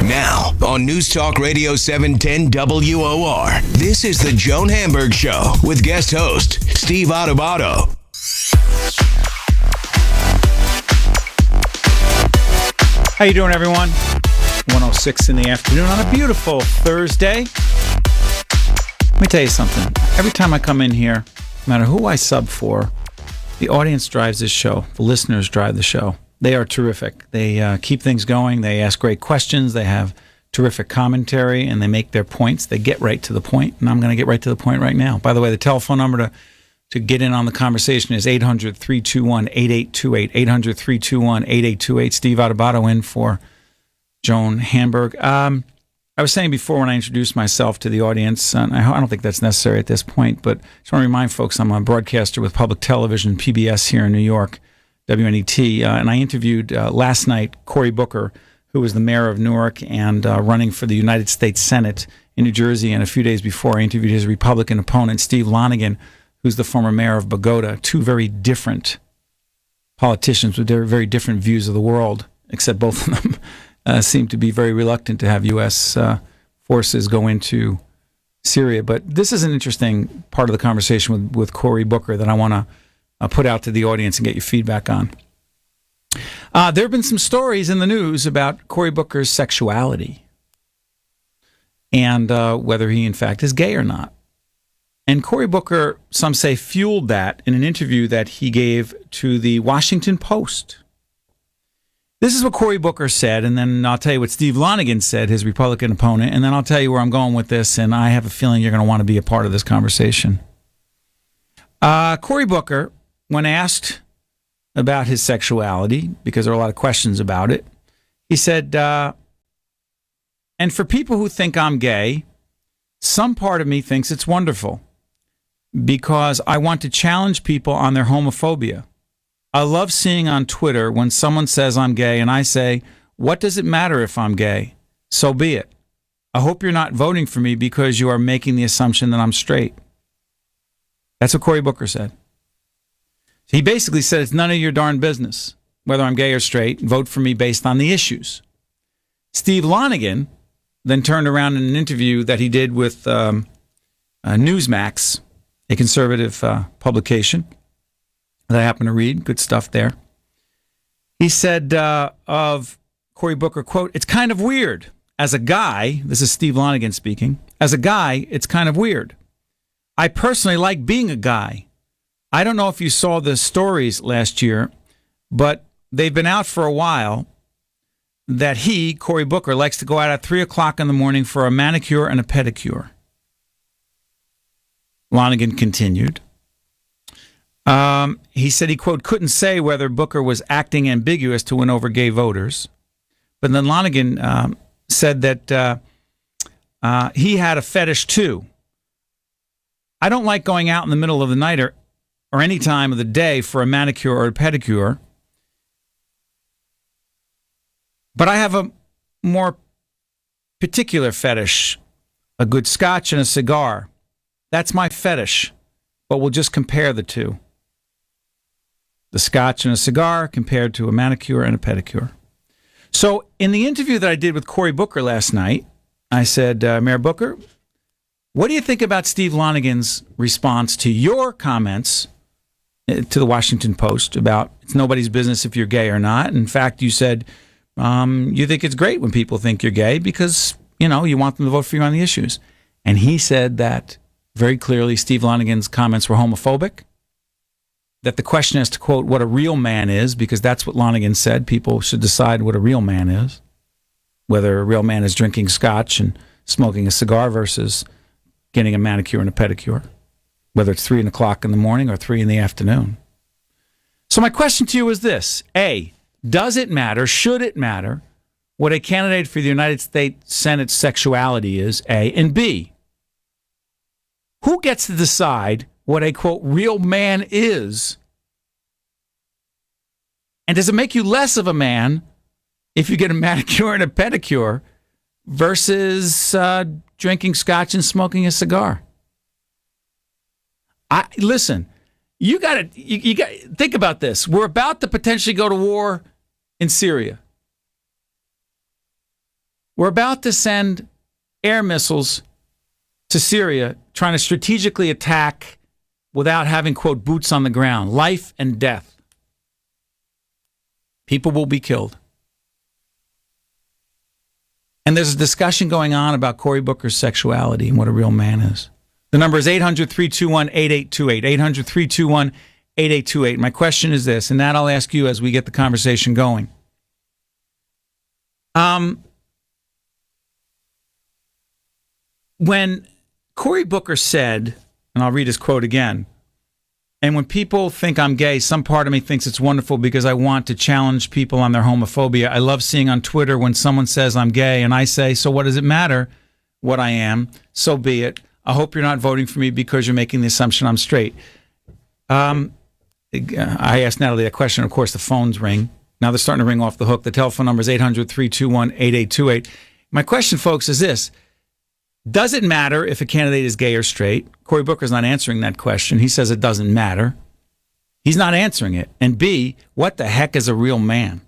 Now, on News Talk Radio 710 WOR, this is the Joan Hamburg Show with guest host Steve Adubato. How you doing, everyone? 1:06 in the afternoon on a beautiful Thursday. Let me tell you something. Every time I come in here, no matter who I sub for, the audience drives this show. The listeners drive the show. They are terrific. They keep things going. They ask great questions. They have terrific commentary, and they make their points. They get right to the point, and I'm going to get right to the point right now. By the way, the telephone number to get in on the conversation is 800-321-8828, 800-321-8828. Steve Adubato in for Joan Hamburg. I was saying before when I introduced myself to the audience, and I don't think that's necessary at this point, but I just want to remind folks I'm a broadcaster with public television, PBS here in New York, WNET, and I interviewed last night Cory Booker, who was the mayor of Newark and running for the United States Senate in New Jersey, and a few days before I interviewed his Republican opponent, Steve Lonegan, who's the former mayor of Bogota, two very different politicians with very different views of the world, except both of them seem to be very reluctant to have U.S. Forces go into Syria. But this is an interesting part of the conversation with Cory Booker that I want to put out to the audience and get your feedback on. There have been some stories in the news about Cory Booker's sexuality and whether he, in fact, is gay or not. And Cory Booker, some say, fueled that in an interview that he gave to the Washington Post. This is what Cory Booker said, and then I'll tell you what Steve Lonegan said, his Republican opponent, and then I'll tell you where I'm going with this, and I have a feeling you're going to want to be a part of this conversation. Cory Booker, when asked about his sexuality, because there are a lot of questions about it, he said, and for people who think I'm gay, some part of me thinks it's wonderful because I want to challenge people on their homophobia. I love seeing on Twitter when someone says I'm gay and I say, what does it matter if I'm gay? So be it. I hope you're not voting for me because you are making the assumption that I'm straight. That's what Cory Booker said. He basically said it's none of your darn business whether I'm gay or straight. Vote for me based on the issues. Steve Lonegan then turned around in an interview that he did with Newsmax, a conservative publication that I happen to read. Good stuff there. He said of Cory Booker, quote, it's kind of weird. As a guy, this is Steve Lonegan speaking, as a guy, it's kind of weird. I personally like being a guy. I don't know if you saw the stories last year, but they've been out for a while that he, Cory Booker, likes to go out at 3 o'clock in the morning for a manicure and a pedicure. Lonegan continued. He said he, quote, couldn't say whether Booker was acting ambiguous to win over gay voters. But then Lonegan said that he had a fetish too. I don't like going out in the middle of the night or any time of the day for a manicure or a pedicure. But I have a more particular fetish, a good scotch and a cigar. That's my fetish, but we'll just compare the two. The scotch and a cigar compared to a manicure and a pedicure. So in the interview that I did with Cory Booker last night, I said, Mayor Booker, what do you think about Steve Lonegan's response to your comments to the Washington Post about it's nobody's business if you're gay or not? In fact, you said you think it's great when people think you're gay because, you know, you want them to vote for you on the issues. And he said that very clearly Steve Lonegan's comments were homophobic, that the question as to, quote, what a real man is, because that's what Lonegan said, people should decide what a real man is, whether a real man is drinking scotch and smoking a cigar versus getting a manicure and a pedicure, whether it's 3 o'clock in the morning or 3 in the afternoon. So my question to you is this. A, does it matter, should it matter, what a candidate for the United States Senate sexuality is, A, and B, who gets to decide what a, quote, real man is? And does it make you less of a man if you get a manicure and a pedicure versus drinking scotch and smoking a cigar? Listen, you got to think about this. We're about to potentially go to war in Syria. We're about to send air missiles to Syria, trying to strategically attack without having, quote, boots on the ground. Life and death. People will be killed. And there's a discussion going on about Cory Booker's sexuality and what a real man is. The number is 800-321-8828. 800-321-8828. My question is this, and that I'll ask you as we get the conversation going. When Cory Booker said, and I'll read his quote again, and when people think I'm gay, some part of me thinks it's wonderful because I want to challenge people on their homophobia. I love seeing on Twitter when someone says I'm gay and I say, so what does it matter what I am? So be it. I hope you're not voting for me because you're making the assumption I'm straight. I asked Natalie that question. Of course, the phones ring. Now they're starting to ring off the hook. The telephone number is 800-321-8828. My question, folks, is this. Does it matter if a candidate is gay or straight? Cory Booker's not answering that question. He says it doesn't matter. He's not answering it. And B, what the heck is a real man?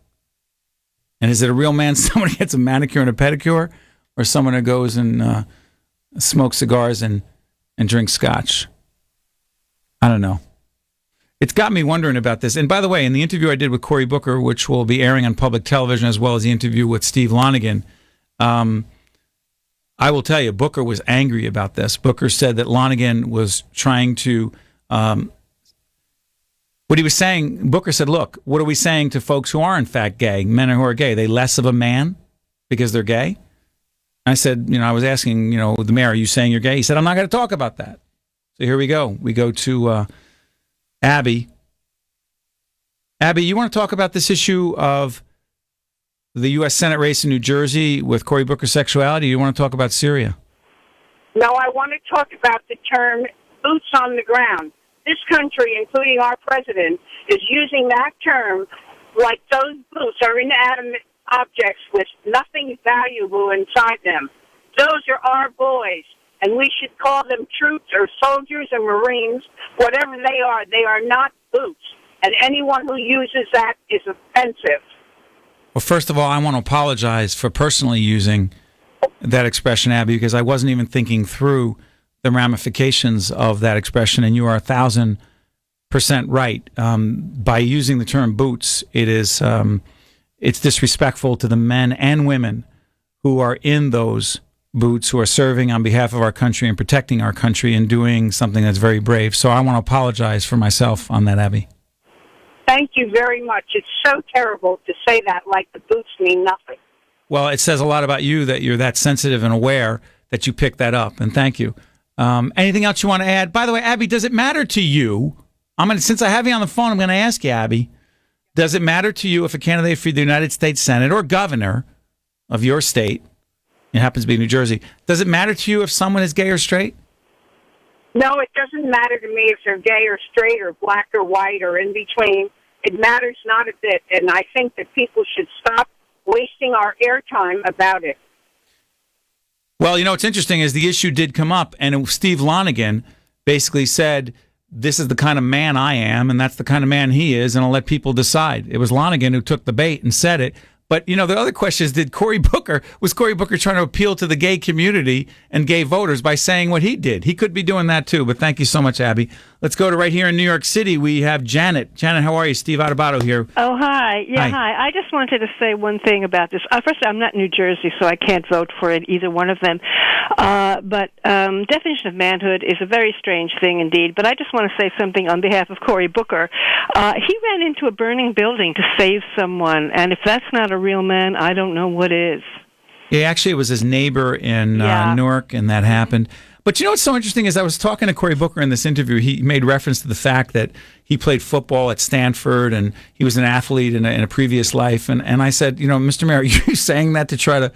And is it a real man someone who gets a manicure and a pedicure, or someone who goes and smokes cigars and drinks scotch? I don't know. It's got me wondering about this. And by the way, in the interview I did with Cory Booker, which will be airing on public television, as well as the interview with Steve Lonigan, I will tell you, Booker was angry about this. Booker said that Lonigan was trying to, what he was saying, Booker said, look, what are we saying to folks who are in fact gay, men who are gay? Are they less of a man because they're gay? I said, I was asking, the mayor, are you saying you're gay? He said, I'm not going to talk about that. So here we go. We go to Abby. Abby, you want to talk about this issue of the U.S. Senate race in New Jersey with Cory Booker's sexuality? Or you want to talk about Syria? No, I want to talk about the term boots on the ground. This country, including our president, is using that term like those boots are inanimate objects with nothing valuable inside them. Those are our boys, and we should call them troops or soldiers or Marines, whatever they are. They are not boots, and anyone who uses that is offensive. Well, first of all, I want to apologize for personally using that expression, Abby, because I wasn't even thinking through the ramifications of that expression, and you are 1,000% right. By using the term boots, it's disrespectful to the men and women who are in those boots, who are serving on behalf of our country and protecting our country and doing something that's very brave. So I want to apologize for myself on that, Abby. Thank you very much. It's so terrible to say that like the boots mean nothing. Well, it says a lot about you that you're that sensitive and aware that you picked that up, and thank you. Anything else you want to add? By the way, Abby, does it matter to you? Since I have you on the phone, I'm going to ask you, Abby, does it matter to you if a candidate for the United States Senate or governor of your state, it happens to be New Jersey, does it matter to you if someone is gay or straight? No, it doesn't matter to me if they're gay or straight or black or white or in between. It matters not a bit, and I think that people should stop wasting our airtime about it. Well, what's interesting is the issue did come up, and Steve Lonigan basically said, this is the kind of man I am, and that's the kind of man he is, and I'll let people decide. It was Lonigan who took the bait and said it. But, the other question is, was Cory Booker trying to appeal to the gay community and gay voters by saying what he did? He could be doing that too, but thank you so much, Abby. Let's go to right here in New York City. We have Janet. Janet, how are you? Steve Adubato here. Oh, hi. Yeah, hi. I just wanted to say one thing about this. First, I'm not New Jersey, so I can't vote for either one of them. But definition of manhood is a very strange thing indeed. But I just want to say something on behalf of Cory Booker. He ran into a burning building to save someone, and if that's not a real man, I don't know what is. Yeah, actually, it was his neighbor in Newark, and that happened. But what's so interesting is I was talking to Cory Booker in this interview. He made reference to the fact that he played football at Stanford and he was an athlete in a previous life. And I said, Mr. Mayor, are you saying that to try to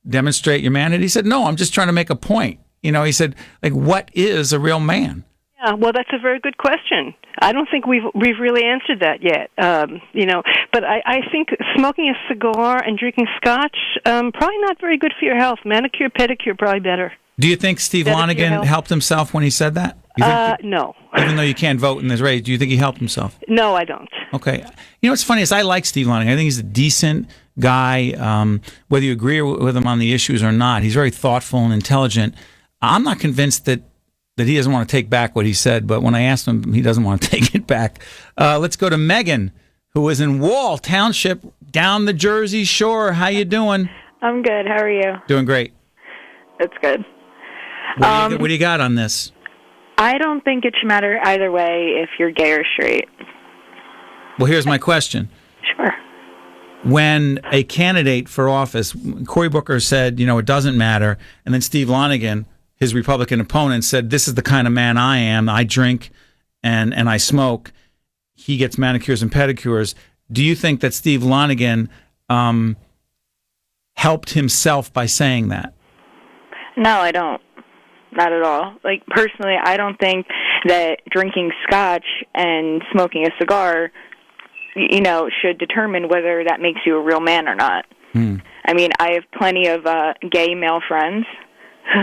demonstrate your manhood? He said, no, I'm just trying to make a point. He said, what is a real man? Yeah, well, that's a very good question. I don't think we've really answered that yet. But I think smoking a cigar and drinking scotch probably not very good for your health. Manicure, pedicure, probably better. Do you think Steve Lonigan helped himself when he said that? No. Even though you can't vote in this race, do you think he helped himself? No, I don't. Okay. What's funny is I like Steve Lonigan. I think he's a decent guy. Whether you agree with him on the issues or not, he's very thoughtful and intelligent. I'm not convinced that he doesn't want to take back what he said, but when I asked him, he doesn't want to take it back. Let's go to Megan, who is in Wall Township down the Jersey Shore. How you doing? I'm good. How are you? Doing great. That's good. What do you got on this? I don't think it should matter either way if you're gay or straight. Well, here's my question. Sure. When a candidate for office, Cory Booker said, it doesn't matter, and then Steve Lonigan, his Republican opponent, said, this is the kind of man I am. I drink and I smoke. He gets manicures and pedicures. Do you think that Steve Lonigan helped himself by saying that? No, I don't. Not at all. Like, personally, I don't think that drinking scotch and smoking a cigar, should determine whether that makes you a real man or not. I mean, I have plenty of gay male friends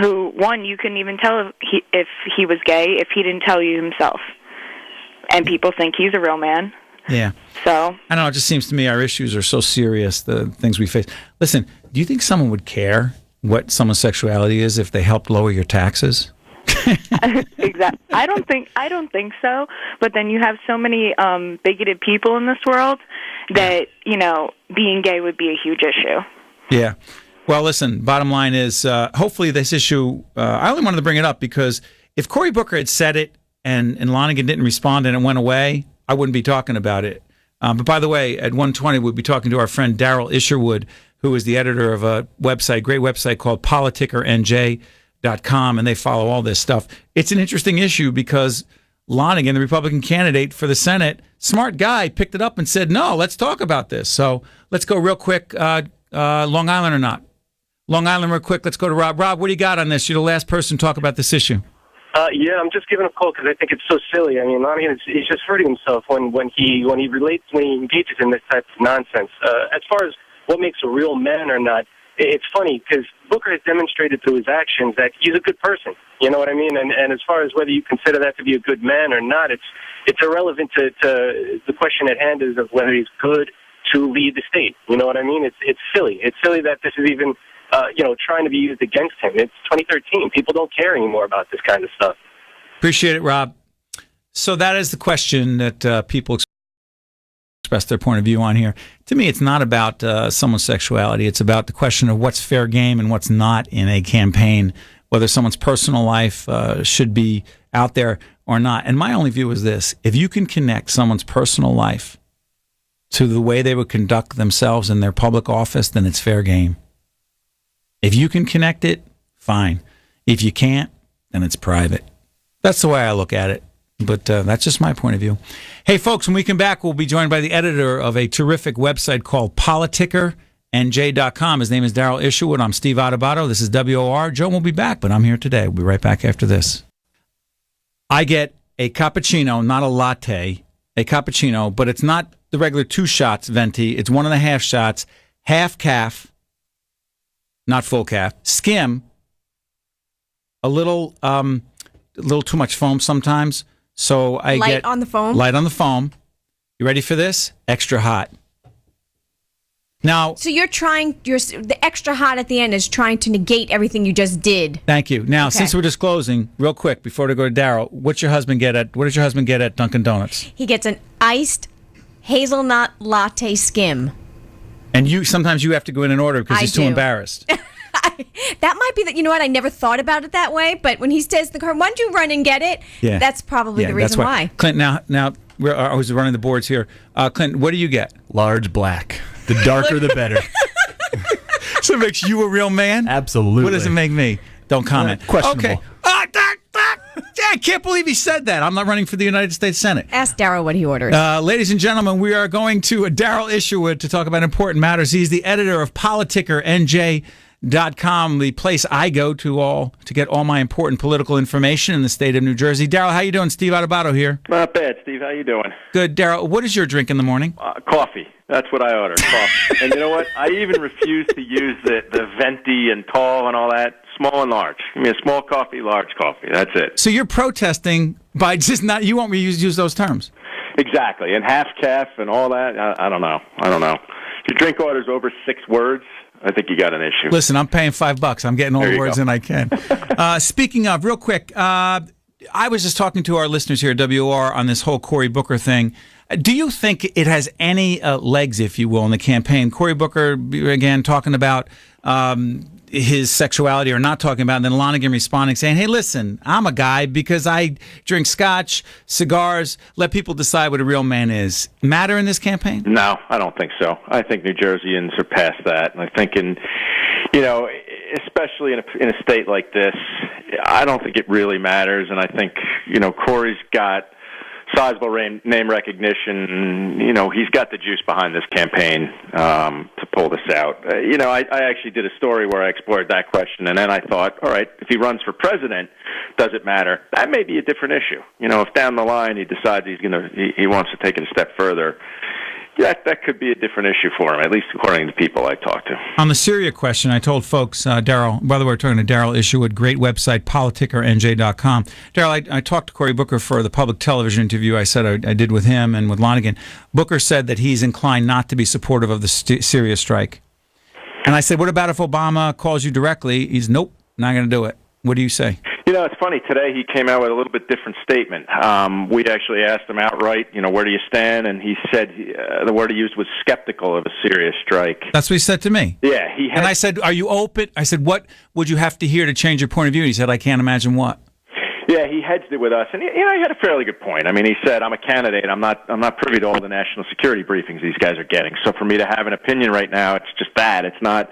who, one, you couldn't even tell if he was gay if he didn't tell you himself. And people think he's a real man. Yeah. So I don't know. It just seems to me our issues are so serious, the things we face. Listen, do you think someone would care what someone's sexuality is if they helped lower your taxes? Exactly. I don't think so. But then you have so many bigoted people in this world that being gay would be a huge issue. Yeah. Well, listen. Bottom line is, hopefully, this issue. I only wanted to bring it up because if Cory Booker had said it and Lonigan didn't respond and it went away, I wouldn't be talking about it. But by the way, at 1:20, we'll be talking to our friend Daryl Isherwood, who is the editor of a great website called politickernj.com, and they follow all this stuff. It's an interesting issue because Lonigan, the Republican candidate for the Senate, smart guy, picked it up and said, no, let's talk about this. So let's go real quick, Long Island or not? Long Island real quick. Let's go to Rob. Rob, what do you got on this? You're the last person to talk about this issue. Yeah, I'm just giving a call because I think it's so silly. I mean, Lonigan he's just hurting himself when he engages in this type of nonsense. As far as what makes a real man or not, it's funny because Booker has demonstrated through his actions that he's a good person. You know what I mean? And as far as whether you consider that to be a good man or not, it's irrelevant to the question at hand is of whether he's good to lead the state. You know what I mean? It's silly. It's silly that this is even trying to be used against him. It's 2013. People don't care anymore about this kind of stuff. Appreciate it, Rob. So that is the question that people express their point of view on here. To me, it's not about someone's sexuality. It's about the question of what's fair game and what's not in a campaign, whether someone's personal life should be out there or not. And my only view is this. If you can connect someone's personal life to the way they would conduct themselves in their public office, then it's fair game. If you can connect it, fine. If you can't, then it's private. That's the way I look at it. But that's just my point of view. Hey, folks, when we come back, we'll be joined by the editor of a terrific website called politickernj.com. His name is Daryl Isherwood. I'm Steve Adubato. This is WOR. Joe will be back, but I'm here today. We'll be right back after this. I get a cappuccino, not a latte, a cappuccino, but it's not the regular 2 shots venti. It's 1.5 shots, half calf, not full calf, skim, a little too much foam sometimes. So I light get on the foam. Light on the foam. You ready for this? Extra hot. Now, So the extra hot at the end is trying to negate everything you just did. thank you. Now, Okay. since we're disclosing, real quick before we go to Daryl, what does your husband get at Dunkin' Donuts? He gets an iced hazelnut latte skim. And sometimes you have to go in and order because I he's too do. embarrassed. That might be you know what? I never thought about it that way, but when he says in the car, why don't you run and get it? Yeah. That's probably the reason why. Clint, now I was running the boards here. Clint, what do you get? Large black. The darker, the better. So it makes you a real man? Absolutely. What does it make me? Don't comment. Questionable. Okay. I can't believe he said that. I'm not running for the United States Senate. Ask Daryl what he orders. Ladies and gentlemen, we are going to Daryl Isherwood to talk about important matters. He's the editor of politickernj.com, the place I go to get all my important political information in the state of New Jersey. Daryl, how you doing? Steve Adubato here. Not bad, Steve. How you doing? Good. Daryl, what is your drink in the morning? Coffee. That's what I order, coffee. And you know what? I even refuse to use the venti and tall and all that. Small and large. Give me a small coffee, large coffee. That's it. So you're protesting by just not, you won't use those terms. Exactly. And half calf and all that. I don't know. If your drink order's over 6 words, I think you got an issue. Listen, I'm paying $5. I'm getting all the words in I can. Speaking of, real quick, I was just talking to our listeners here at WOR on this whole Cory Booker thing. Do you think it has any legs, if you will, in the campaign? Cory Booker, again, talking about his sexuality or not talking about it, and then Lonigan responding saying, hey, listen, I'm a guy because I drink scotch, cigars, let people decide what a real man is. Matter in this campaign? No, I don't think so. I think New Jerseyans are past that. And I think especially in a state like this, I don't think it really matters. And I think, Cory's got sizable name recognition. He's got the juice behind this campaign to pull this out. I actually did a story where I explored that question, and then I thought, all right, if he runs for president, does it matter? That may be a different issue. If down the line he decides he wants to take it a step further, that could be a different issue for him, at least according to people I talked to. On the Syria question, I told folks, Daryl, by the way, we're talking to Daryl Isherwood, great website, politickernj.com. Daryl, I talked to Cory Booker for the public television interview I said I did with him and with Lonigan. Booker said that he's inclined not to be supportive of the Syria strike. And I said, what about if Obama calls you directly? He's, nope, not going to do it. What do you say? It's funny. Today he came out with a little bit different statement. We actually asked him outright, where do you stand? And he said the word he used was skeptical of a serious strike. That's what he said to me. Yeah. And I said, are you open? I said, what would you have to hear to change your point of view? And he said, I can't imagine what. Yeah, he hedged it with us, and he had a fairly good point. I mean, he said, "I'm a candidate. I'm not privy to all the national security briefings these guys are getting. So for me to have an opinion right now, it's just that. It's not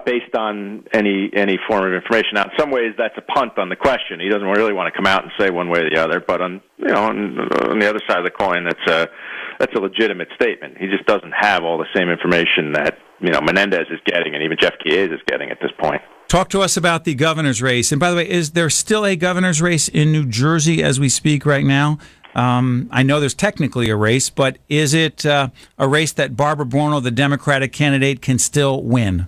based on any form of information. Now, in some ways, that's a punt on the question. He doesn't really want to come out and say one way or the other. But on the other side of the coin, that's a legitimate statement. He just doesn't have all the same information that Menendez is getting, and even Jeff Chiesa is getting at this point." Talk to us about the governor's race. And by the way, is there still a governor's race in New Jersey as we speak right now? I know there's technically a race, but is it a race that Barbara Buono, the Democratic candidate, can still win?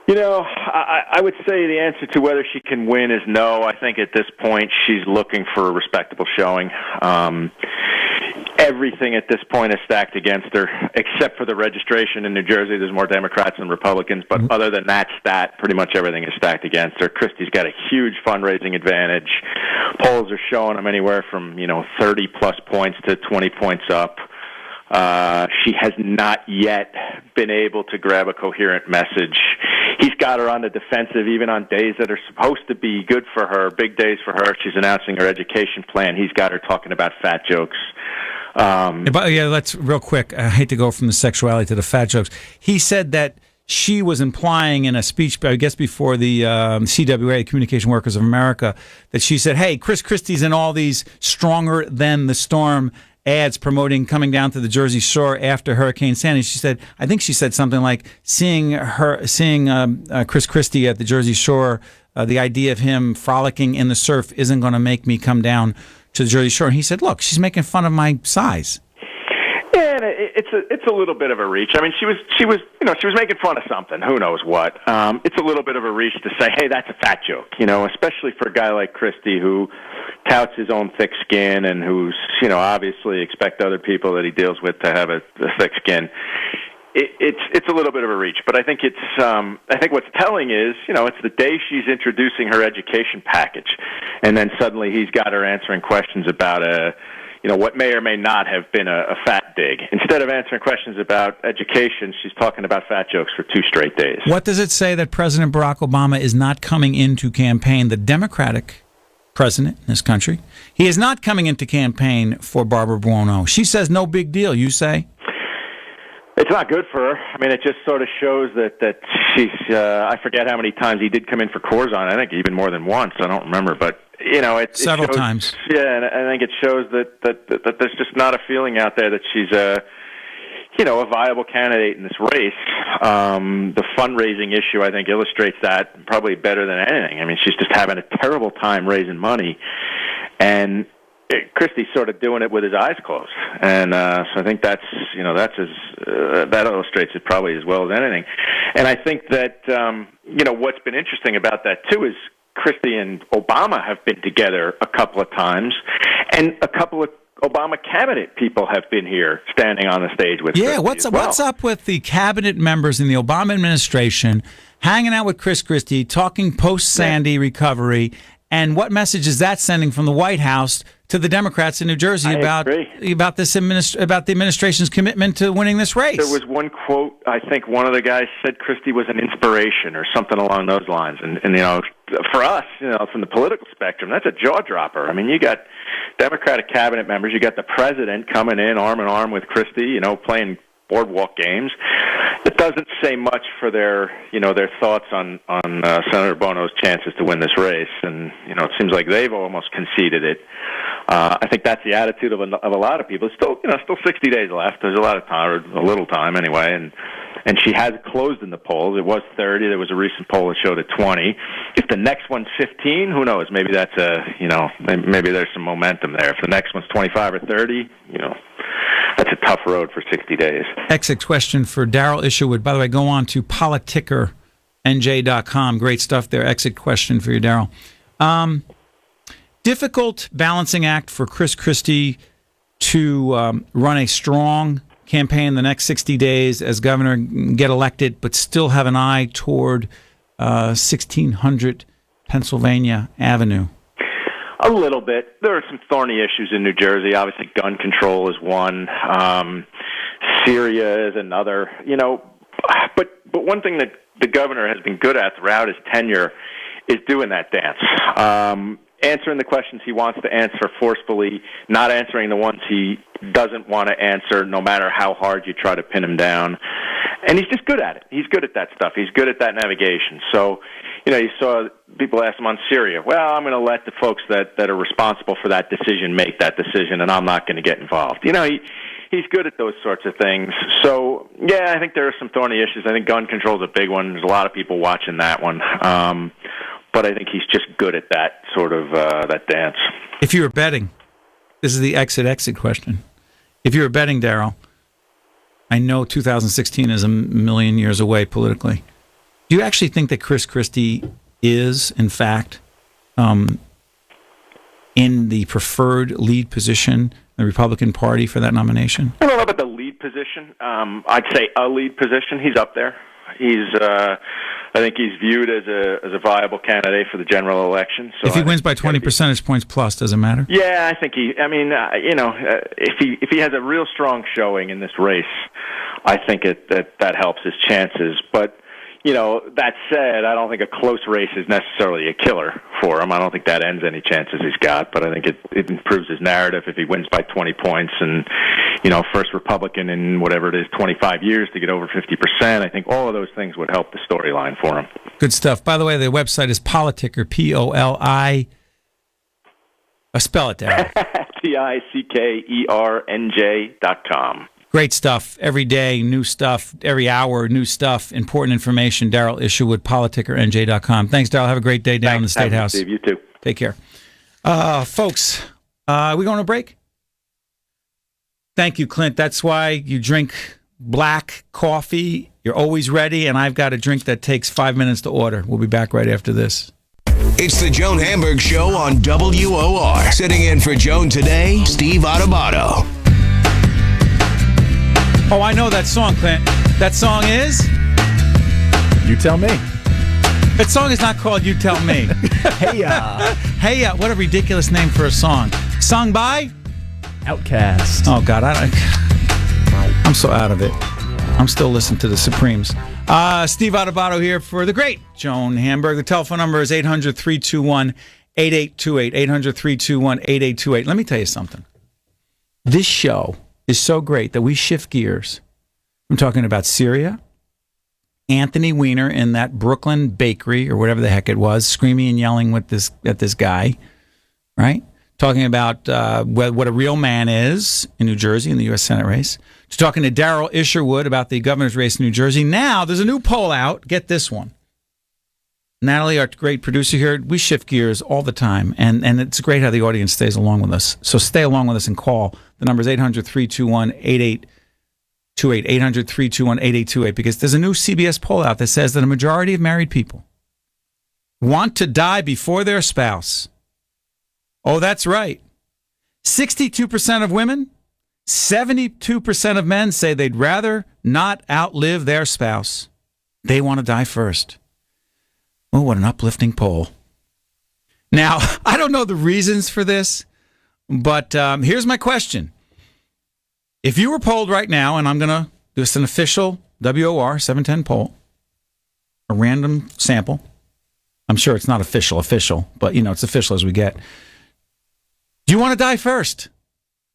I would say the answer to whether she can win is no. I think at this point she's looking for a respectable showing. Everything at this point is stacked against her, except for the registration in New Jersey. There's more Democrats than Republicans, but other than that stat, pretty much everything is stacked against her. Christie's got a huge fundraising advantage. Polls are showing them anywhere from 30-plus points to 20 points up. She has not yet been able to grab a coherent message. He's got her on the defensive even on days that are supposed to be good for her, big days for her. She's announcing her education plan. He's got her talking about fat jokes. Let's real quick. I hate to go from the sexuality to the fat jokes. He said that she was implying in a speech, I guess before the CWA, Communication Workers of America, that she said, hey, Chris Christie's in all these Stronger Than the Storm ads promoting coming down to the Jersey Shore after Hurricane Sandy. She said, I think she said something like, seeing Chris Christie at the Jersey Shore, the idea of him frolicking in the surf isn't going to make me come down to the Jersey Shore. And he said, look, she's making fun of my size. Yeah, and it's a little bit of a reach. I mean, she was making fun of something. Who knows what? It's a little bit of a reach to say, hey, that's a fat joke. Especially for a guy like Christie who touts his own thick skin and who's obviously expect other people that he deals with to have a thick skin. It's a little bit of a reach, but I think I think what's telling is it's the day she's introducing her education package, and then suddenly he's got her answering questions about what may or may not have been a fat dig. Instead of answering questions about education, she's talking about fat jokes for 2 straight days. What does it say that President Barack Obama is not coming into campaign, the Democratic president in this country? He is not coming into campaign for Barbara Buono. She says no big deal, you say? It's not good for her. I mean, it just sort of shows that she's, I forget how many times he did come in for Corzine. I think even more than once. I don't remember, but several times. Yeah, and I think it shows that there's just not a feeling out there that she's a viable candidate in this race. The fundraising issue, I think, illustrates that probably better than anything. I mean, she's just having a terrible time raising money, and Christie's sort of doing it with his eyes closed, and so I think that illustrates it probably as well as anything. And I think that what's been interesting about that too is Christie and Obama have been together a couple of times, and a couple of Obama cabinet people have been here standing on the stage with Yeah, Christie what's up with the cabinet members in the Obama administration hanging out with Chris Christie, talking post-Sandy recovery, and what message is that sending from the White House to the Democrats in New Jersey about the administration's commitment to winning this race? There was one quote, I think one of the guys said Christie was an inspiration or something along those lines. And for us, from the political spectrum, that's a jaw-dropper. I mean, you got Democratic cabinet members, you got the president coming in arm in arm with Christie, playing boardwalk games. It doesn't say much for their thoughts on Senator Bono's chances to win this race, and it seems like they've almost conceded it. I think that's the attitude of a lot of people. It's still 60 days left. There's a lot of time, or a little time anyway, and she has closed in the polls. It was 30. There was a recent poll that showed it 20. If the next one's 15, who knows? Maybe that's maybe there's some momentum there. If the next one's 25 or 30, that's a tough road for 60 days. Exit question for Daryl Isherwood. By the way, go on to politicernj.com. Great stuff there. Exit question for you, Daryl. Difficult balancing act for Chris Christie to run a strong campaign the next 60 days as governor, get elected, but still have an eye toward 1600 Pennsylvania Avenue. A little bit. There are some thorny issues in New Jersey. Obviously, gun control is one. Syria is another. But one thing that the governor has been good at throughout his tenure is doing that dance. Answering the questions he wants to answer forcefully, not answering the ones he doesn't want to answer, no matter how hard you try to pin him down. And he's just good at it. He's good at that stuff. He's good at that navigation. So, you saw people ask him on Syria, well, I'm going to let the folks that are responsible for that decision make that decision, and I'm not going to get involved. He's good at those sorts of things. So, yeah, I think there are some thorny issues. I think gun control is a big one. There's a lot of people watching that one. But I think he's just good at that sort of that dance. If you were betting, this is the exit question. If you were betting, Daryl, I know 2016 is a million years away politically. Do you actually think that Chris Christie is, in fact, in the preferred lead position in the Republican Party for that nomination? I don't know about the lead position. I'd say a lead position. He's up there. I think he's viewed as a viable candidate for the general election. So if he wins by 20 percentage points plus, does it matter? Yeah, I think if he has a real strong showing in this race, I think that helps his chances. But that said, I don't think a close race is necessarily a killer for him. I don't think that ends any chances he's got, but I think it improves his narrative if he wins by 20 points and, first Republican in whatever it is, 25 years to get over 50%. I think all of those things would help the storyline for him. Good stuff. By the way, the website is Politicker, P-O-L-I. Spell it down. TICKERNJ.com. Great stuff. Every day, new stuff. Every hour, new stuff. Important information. Daryl Isherwood, PolitickerNJ.com. Thanks, Daryl. Have a great day down in the State House. Steve. You too. Take care. Folks, are we going to break? Thank you, Clint. That's why you drink black coffee. You're always ready, and I've got a drink that takes 5 minutes to order. We'll be back right after this. It's the Joan Hamburg Show on WOR. Sitting in for Joan today, Steve Adubato. Oh, I know that song, Clint. That song is? You tell me. That song is not called You Tell Me. Hey, what a ridiculous name for a song. Sung by? Outcast. Oh, God. I'm so out of it. I'm still listening to the Supremes. Steve Adubato here for the great Joan Hamburg. The telephone number is 800-321-8828. 800-321-8828. Let me tell you something. This show is so great that we shift gears. I'm talking about Syria, Anthony Weiner in that Brooklyn bakery or whatever the heck it was, screaming and yelling at this guy, right? Talking about what a real man is in New Jersey in the U.S. Senate race. To talking to Daryl Isherwood about the governor's race in New Jersey. Now, there's a new poll out. Get this one. Natalie, our great producer here, we shift gears all the time, and it's great how the audience stays along with us. So stay along with us and call. The number is 800-321-8828, 800-321-8828, because there's a new CBS poll out that says that a majority of married people want to die before their spouse. Oh, that's right. 62% of women, 72% of men say they'd rather not outlive their spouse. They want to die first. Oh, what an uplifting poll. Now, I don't know the reasons for this, but here's my question. If you were polled right now, and I'm going to do this an official WOR 710 poll, a random sample. I'm sure it's not official, but, it's official as we get. Do you want to die first?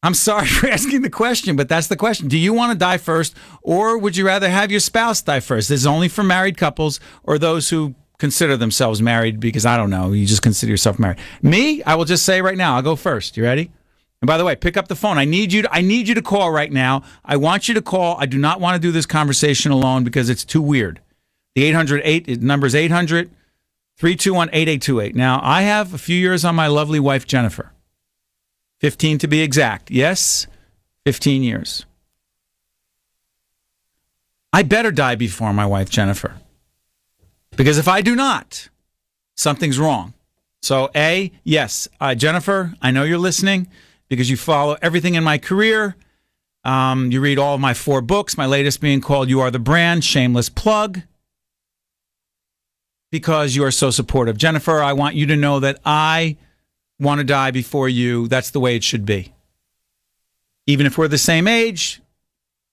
I'm sorry for asking the question, but that's the question. Do you want to die first, or would you rather have your spouse die first? This is only for married couples or those who consider themselves married, because I don't know, you just consider yourself married. Me, I will just say right now, I'll go first. You ready? And by the way, pick up the phone. I need you to call right now. I want you to call. I do not want to do this conversation alone because it's too weird. The number is 800-321-8828. Now, I have a few years on my lovely wife, Jennifer. 15 to be exact. Yes, 15 years. I better die before my wife, Jennifer. Because if I do not, something's wrong. So, yes, Jennifer, I know you're listening because you follow everything in my career. You read all of my 4 books, my latest being called You Are the Brand, shameless plug. Because you are so supportive. Jennifer, I want you to know that I want to die before you. That's the way it should be. Even if we're the same age,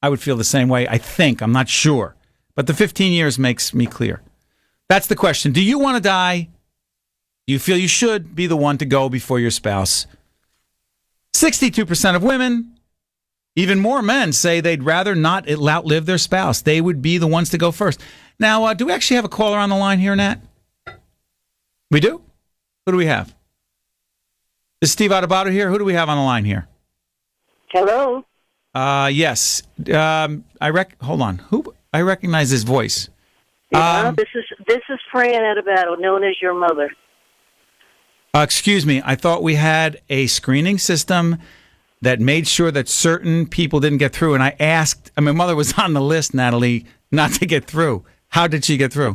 I would feel the same way, I think. I'm not sure. But the 15 years makes me clear. That's the question. Do you want to die? Do you feel you should be the one to go before your spouse? 62% of women, even more men, say they'd rather not outlive their spouse. They would be the ones to go first. Now, do we actually have a caller on the line here, Nat? We do? Who do we have? Is Steve Adubato here? Who do we have on the line here? Hello? Yes. Hold on. Who? I recognize his voice. Yeah, this is Fran Adubato, known as your mother. Excuse me. I thought we had a screening system that made sure that certain people didn't get through. And I asked, my mother was on the list, Natalie, not to get through. How did she get through?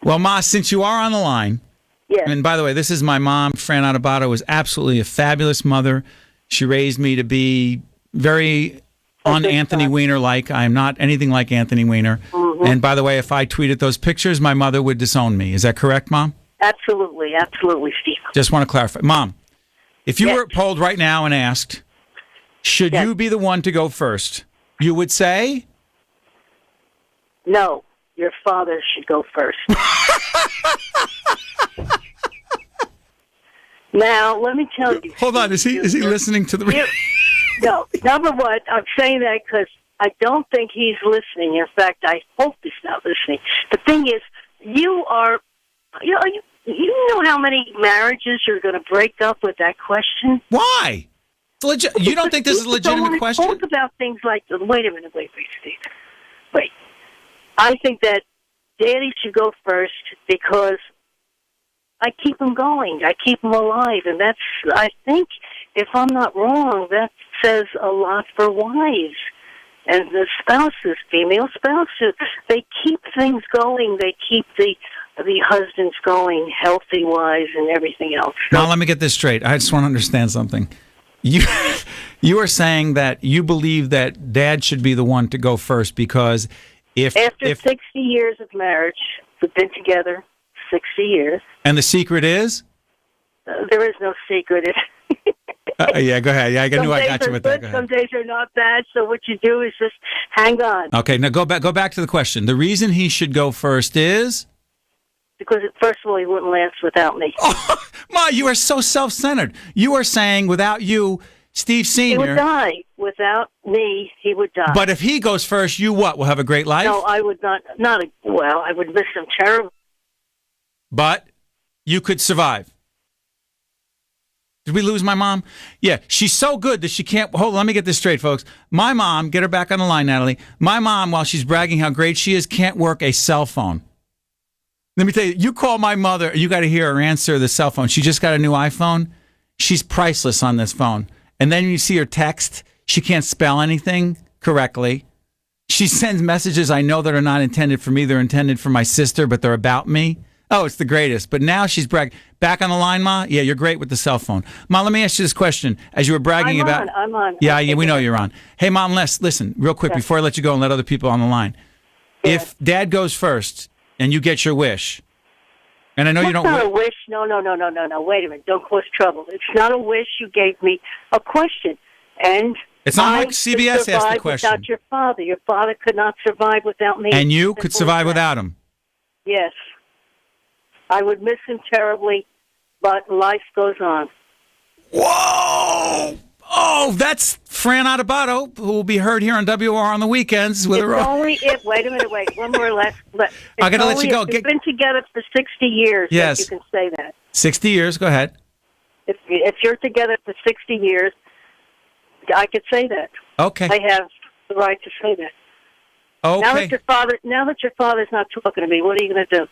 Well, Ma, since you are on the line, yes. And by the way, this is my mom, Fran Adubato, was absolutely a fabulous mother. She raised me to be very Anthony Weiner-like. I am not anything like Anthony Weiner. Mm-hmm. And by the way, if I tweeted those pictures, my mother would disown me. Is that correct, Mom? Absolutely, Steve. Just want to clarify. Mom, if you were polled right now and asked, should you be the one to go first, you would say? No, your father should go first. Now, let me tell you. Hold on, is he listening to the... No, number one, I'm saying that because I don't think he's listening. In fact, I hope he's not listening. The thing is, you know how many marriages you're going to break up with that question? Why? You don't think this is a legitimate question? Talk about things like, wait a minute, wait, Steve. Wait. I think that Daddy should go first because I keep him going. I keep him alive. And that's, I think, if I'm not wrong, that says a lot for wives. And the spouses, female spouses, they keep things going. They keep the husbands going healthy-wise and everything else. So, now, let me get this straight. I just want to understand something. You are saying that you believe that Dad should be the one to go first because after 60 years of marriage, we've been together 60 years. And the secret is? There is no secret. Yeah, go ahead. Yeah, I got you with that. Go ahead. Some days are not bad, so what you do is just hang on. Okay, now go back to the question. The reason he should go first is? Because, first of all, he wouldn't last without me. Oh, Ma, you are so self-centered. You are saying without you, Steve Sr. He would die. Without me, he would die. But if he goes first, you what? Will have a great life? No, I would not. Well, I would miss him terribly. But you could survive. Did we lose my mom? Yeah, she's so good that she can't... Hold on, let me get this straight, folks. My mom, get her back on the line, Natalie. My mom, while she's bragging how great she is, can't work a cell phone. Let me tell you, you call my mother, you got to hear her answer the cell phone. She just got a new iPhone. She's priceless on this phone. And then you see her text. She can't spell anything correctly. She sends messages I know that are not intended for me. They're intended for my sister, but they're about me. Oh, it's the greatest. But now she's bragging. Back on the line, Ma? Yeah, you're great with the cell phone. Ma, let me ask you this question. As you were bragging about... I'm on. Yeah, we know you're on. Hey, Mom, listen, real quick, before I let you go and let other people on the line. Yeah. If Dad goes first and you get your wish, and I know you don't... It's not a wish. No. Wait a minute. Don't cause trouble. It's not a wish. You gave me a question. And... It's not like CBS asked the question. Without your father. Your father could not survive without me. And you could survive without him. Yes. I would miss him terribly, but life goes on. Whoa! Oh, that's Fran Adubato, who will be heard here on WOR on the weekends. With only if... Wait a minute, one more last... I got to let you go. We've been together for 60 years. Yes. You can say that. 60 years, go ahead. If you're together for 60 years... I could say that. Okay. I have the right to say that. Okay. Now that your father's not talking to me, what are you going to do?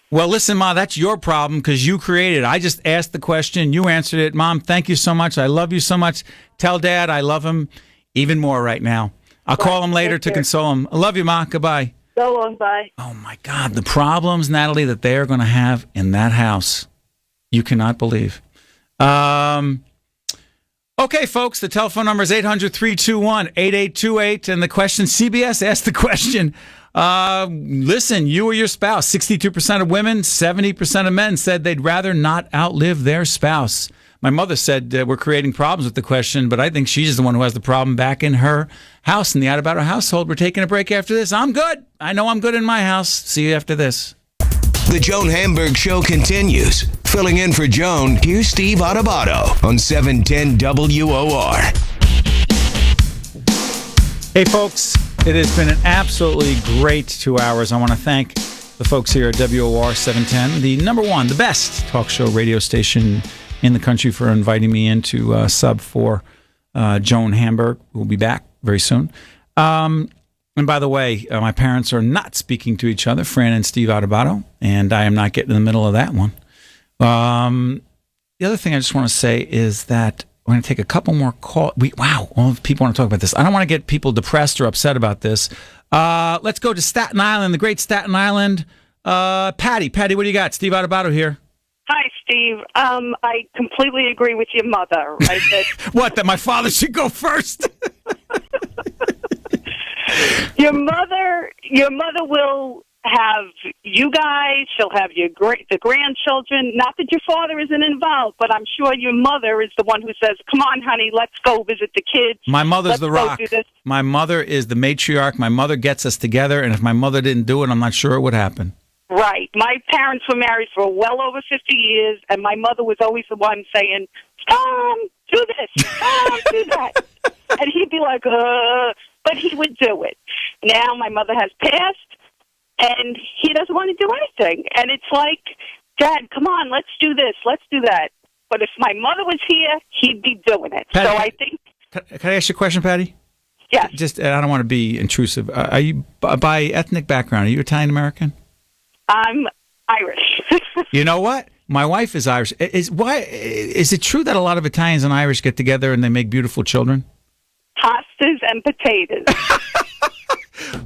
Well, listen, Ma, that's your problem because you created it. I just asked the question. You answered it. Mom, thank you so much. I love you so much. Tell Dad I love him even more right now. I'll call him later to console him. I love you, Ma. Goodbye. So long. Bye. Oh, my God. The problems, Natalie, that they are going to have in that house, you cannot believe. Okay, folks, the telephone number is 800-321-8828. And the question, CBS asked the question, listen, you or your spouse, 62% of women, 70% of men said they'd rather not outlive their spouse. My mother said we're creating problems with the question, but I think she's the one who has the problem back in her house, in the Adubato household. We're taking a break after this. I'm good. I know I'm good in my house. See you after this. The Joan Hamburg Show continues. Filling in for Joan, here's Steve Adubato on 710 WOR. Hey, folks, it has been an absolutely great 2 hours. I want to thank the folks here at WOR 710, the number one, the best talk show radio station in the country, for inviting me in to sub for Joan Hamburg. We'll be back very soon. And by the way, my parents are not speaking to each other, Fran and Steve Adubato, and I am not getting in the middle of that one. The other thing I just want to say is that we're going to take a couple more calls. Wow, all the people want to talk about this. I don't want to get people depressed or upset about this. Let's go to Staten Island, the great Staten Island. Patty, what do you got? Steve Adubato here. Hi, Steve. I completely agree with your mother. What, that my father should go first? Your mother will have you guys. She'll have the grandchildren. Not that your father isn't involved, but I'm sure your mother is the one who says, "Come on, honey, let's go visit the kids." My mother's the rock. My mother is the matriarch. My mother gets us together, and if my mother didn't do it, I'm not sure it would happen. Right. My parents were married for well over 50 years, and my mother was always the one saying, "Tom, do this. Tom, do that." And he'd be like, but he would do it. Now my mother has passed, and he doesn't want to do anything. And it's like, Dad, come on, let's do this, let's do that. But if my mother was here, he'd be doing it. Patty, so I think... Can I ask you a question, Patty? Yes. Just, I don't want to be intrusive. Are you, by ethnic background, are you Italian-American? I'm Irish. You know what? My wife is Irish. Is it true that a lot of Italians and Irish get together and they make beautiful children? Pastas and potatoes.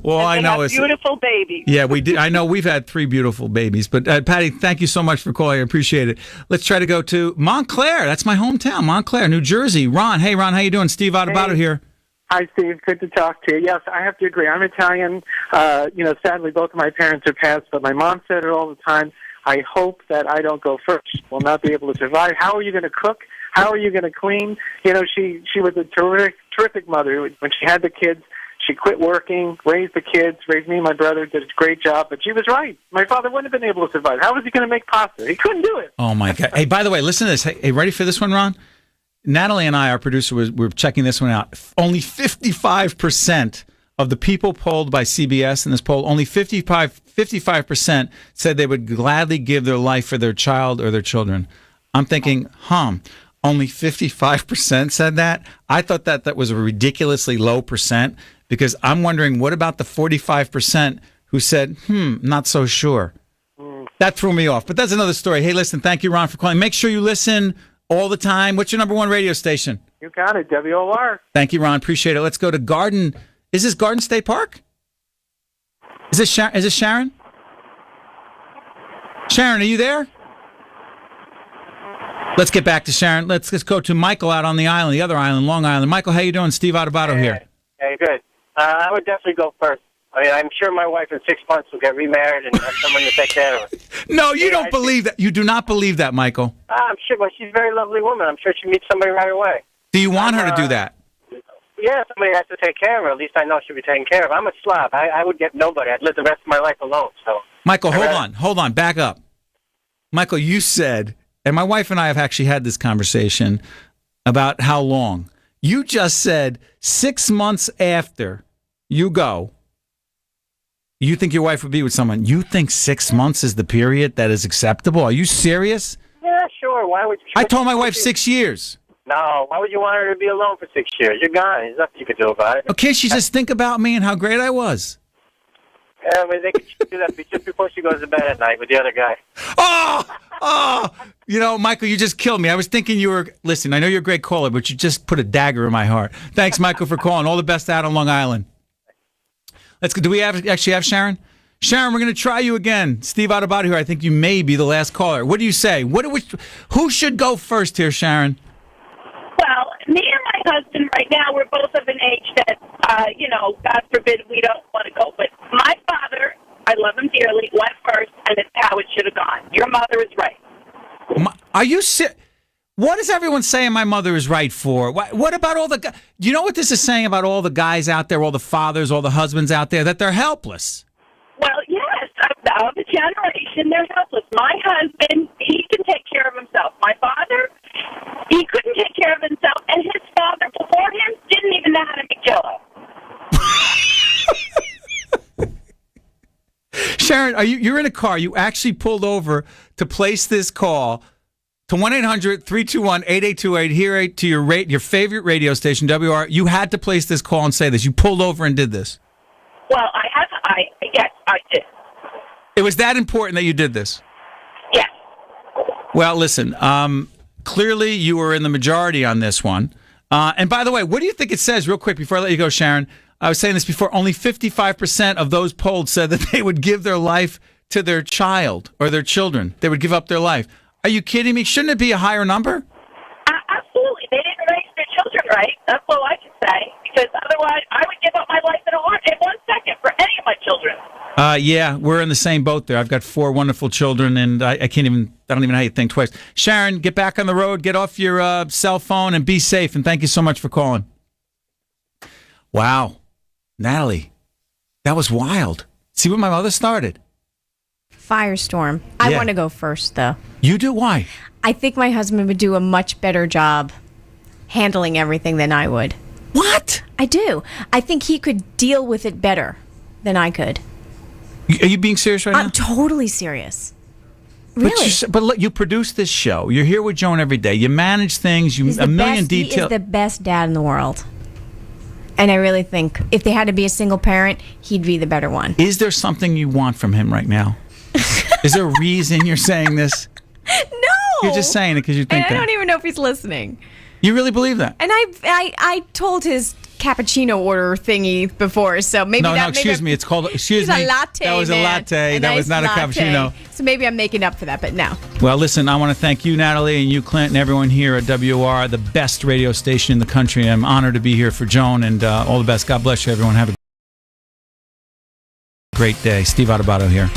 Well, and I know it's beautiful babies. Yeah, we did. I know we've had 3 beautiful babies. But Patty, thank you so much for calling. I appreciate it. Let's try to go to Montclair. That's my hometown, Montclair, New Jersey. Ron, hey Ron, how you doing? Steve Adubato here. Hi, Steve. Good to talk to you. Yes, I have to agree. I'm Italian. Sadly, both of my parents are passed, but my mom said it all the time. I hope that I don't go first. Will not be able to survive. How are you going to cook? How are you going to clean? You know, she was a terrific mother. When she had the kids, she quit working, raised the kids, raised me and my brother, did a great job. But she was right. My father wouldn't have been able to survive. How was he going to make pasta? He couldn't do it. Oh, my God. Hey, by the way, listen to this. Hey, ready for this one, Ron? Natalie and I, our producer, we're checking this one out. Only 55% of the people polled by CBS in this poll, only 55% said they would gladly give their life for their child or their children. I'm thinking, only 55% said that? I thought that was a ridiculously low percent, because I'm wondering, what about the 45% who said, not so sure? That threw me off, but that's another story. Hey, listen, thank you, Ron, for calling. Make sure you listen all the time. What's your number one radio station? You got it, WOR. Thank you, Ron. Appreciate it. Let's go to Garden. Is this Garden State Park? Is this Sharon? Sharon, are you there? Let's get back to Sharon. Let's go to Michael out on the island, the other island, Long Island. Michael, how you doing? Steve Adubato here. Hey, good. I would definitely go first. I mean, I'm sure my wife in 6 months will get remarried and have someone to take care of her. No, you don't believe that. You do not believe that, Michael. I'm sure, but she's a very lovely woman. I'm sure she'll meet somebody right away. Do you want her to do that? Yeah, somebody has to take care of her. At least I know she'll be taken care of. I'm a slob. I would get nobody. I'd live the rest of my life alone. So, Michael, hold on, back up. Michael, you said, and my wife and I have actually had this conversation about how long. You just said 6 months after you go, you think your wife would be with someone. You think 6 months is the period that is acceptable? Are you serious? Yeah, sure. Why would you? I told my wife 6 years. No, why would you want her to be alone for 6 years? You're gone. There's nothing you could do about it. Okay, she just think about me and how great I was. Yeah, I mean, they could do that just before she goes to bed at night with the other guy. Oh! You know, Michael, you just killed me. I was thinking you were, listen, I know you're a great caller, but you just put a dagger in my heart. Thanks, Michael, for calling. All the best out on Long Island. Let's go. Do we actually have Sharon? Sharon, we're going to try you again. Steve Adubato here. I think you may be the last caller. What do you say? Who should go first here, Sharon? Well, me and my husband right now, we're both of an age that, God forbid we don't want to go. But my father, I love him dearly, went first, and it's how it should have gone. Your mother is right. Are you serious? What is everyone saying my mother is right for? What about all the guys? Do you know what this is saying about all the guys out there, all the fathers, all the husbands out there, that they're helpless? Well, yes, of the generation, they're helpless. My husband, he can take care of himself. My father, he couldn't take care of himself, and his father before him didn't even know how to make Jell-O. Sharon, you're in a car. You actually pulled over to place this call to 1-800-321-8828 here to your favorite radio station, WOR. You had to place this call and say this. You pulled over and did this. Well, yes, I did. It was that important that you did this? Yes. Well, listen, clearly you were in the majority on this one. And by the way, what do you think it says, real quick, before I let you go, Sharon? I was saying this before. Only 55% of those polled said that they would give their life to their child or their children. They would give up their life. Are you kidding me? Shouldn't it be a higher number? Absolutely. They didn't raise their children right. That's all I can say. Because otherwise, I would give up my life in 1 second for any of my children. Yeah, we're in the same boat there. I've got 4 wonderful children, and I don't even know how you think twice. Sharon, get back on the road, get off your cell phone, and be safe. And thank you so much for calling. Wow. Natalie, that was wild. See what my mother started? Firestorm. I want to go first, though. You do? Why? I think my husband would do a much better job handling everything than I would. What? I do. I think he could deal with it better than I could. Are you being serious right now? I'm totally serious. Really? But you produce this show. You're here with Joan every day. You manage things. He is the best dad in the world. And I really think if they had to be a single parent, he'd be the better one. Is there something you want from him right now? Is there a reason you're saying this? No. You're just saying it because you think I don't even know if he's listening. You really believe that? And I told his cappuccino order thingy before, so maybe No, excuse me. It's called, excuse me. A latte, that was a latte. That was not a cappuccino. So maybe I'm making up for that, but no. Well, listen, I want to thank you, Natalie, and you, Clint, and everyone here at WOR, the best radio station in the country. I'm honored to be here for Joan, and all the best. God bless you, everyone. Have a great day. Steve Adubato here.